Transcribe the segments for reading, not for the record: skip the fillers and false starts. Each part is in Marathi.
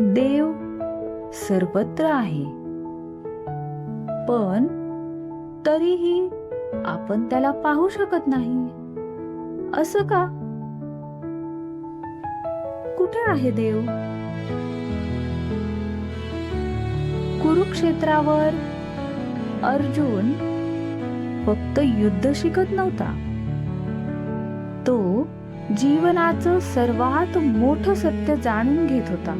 देव सर्वत्र आहे, पण तरीही आपण त्याला पाहू शकत नाही. असं का? कुठे आहे देव? कुरुक्षेत्रावर अर्जुन फक्त युद्ध शिकत नव्हता, तो जीवनाचं सर्वात मोठं सत्य जाणून घेत होता.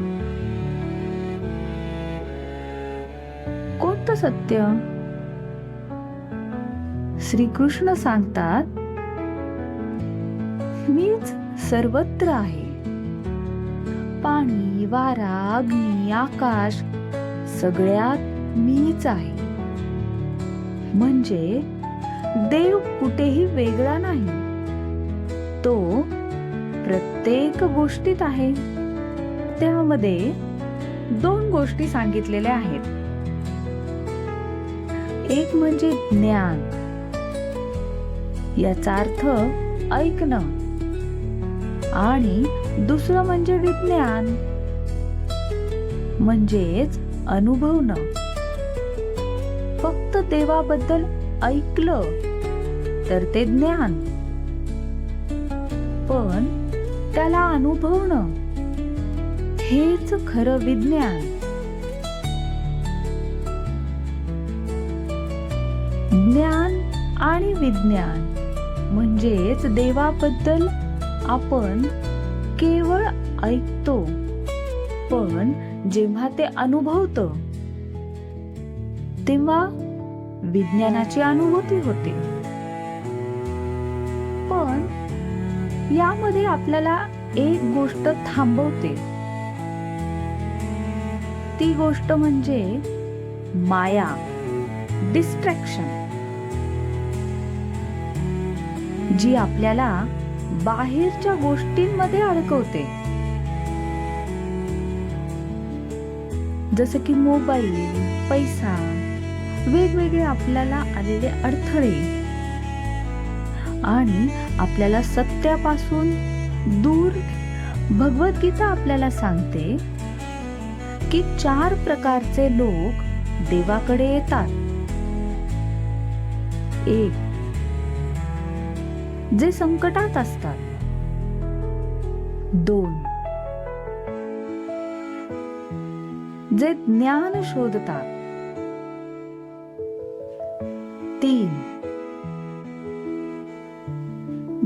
कोणतं सत्य? श्रीकृष्ण सांगतात, मीच सर्वत्र आहे. पाणी, वारा, अग्नी, आकाश सगळ्यात मीच आहे. म्हणजे देव कुठेही वेगळा नाही, तो प्रत्येक गोष्टीत आहे. त्यामध्ये 2 गोष्टी सांगितलेल्या आहेत. एक म्हणजे ज्ञान, याचा अर्थ ऐकणं, आणि दुसरं म्हणजे विज्ञान, म्हणजेच अनुभवणं. फक्त देवाबद्दल ऐकलं तर ते ज्ञान, पण त्याला अनुभवणं हेच खरं विज्ञान. ज्ञान आणि विज्ञान म्हणजेच देवाबद्दल आपण केवळ ऐकतो, पण जेव्हा ते अनुभवतो तेव्हा विज्ञानाची अनुभूती होते. पण यामध्ये आपल्याला एक गोष्ट थांबवते. ती गोष्ट म्हणजे माया, डिस्ट्रॅक्शन, जी आपल्याला बाहेरच्या गोष्टींमध्ये अडकवते. जसे की मोबाईल, पैसा, वेगवेगळे आपल्याला आलेले अडथळे, आणि आपल्याला सत्यापासून दूर. भगवद्गीता आपल्याला सांगते की 4 प्रकारचे लोक देवाकडे येतात. 1. जे संकटात असतात. 2. जे ज्ञान शोधतात. 3.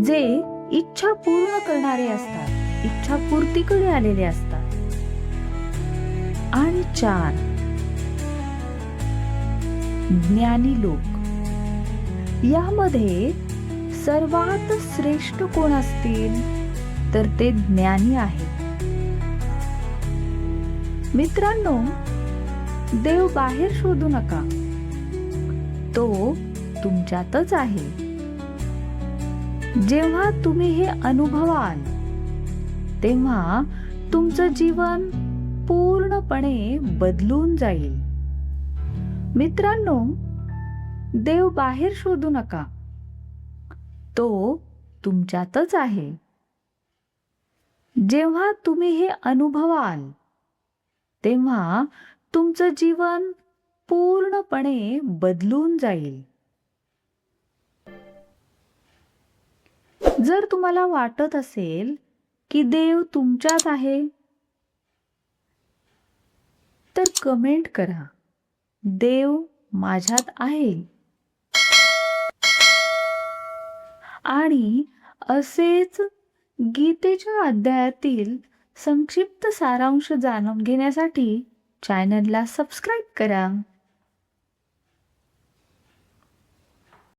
जे इच्छा पूर्ण करणारे असतात, इच्छा पूर्तीकडे आलेले असतात. आणि 4. ज्ञानी लोक. यामध्ये सर्वात श्रेष्ठ कोण असतील तर ते ज्ञानी आहेत. मित्रांनो, देव बाहेर शोधू नका, तो तुमच्यातच आहे. जेव्हा तुम्ही हे अनुभवाल तेव्हा तुमचं जीवन पूर्णपणे बदलून जाईल. मित्रांनो, देव बाहेर शोधू नका, तो तुमच्यातच आहे. जेव्हा तुम्ही हे अनुभवाल तेव्हा तुमचं जीवन पूर्णपणे बदलून जाईल. जर तुम्हाला वाटत असेल की देव तुमच्यात आहे, तर कमेंट करा, देव माझ्यात आहे. आणि असेच गीतेच्या अध्यायातील संक्षिप्त सारांश जाणून घेण्यासाठी चॅनलला सबस्क्राईब करा.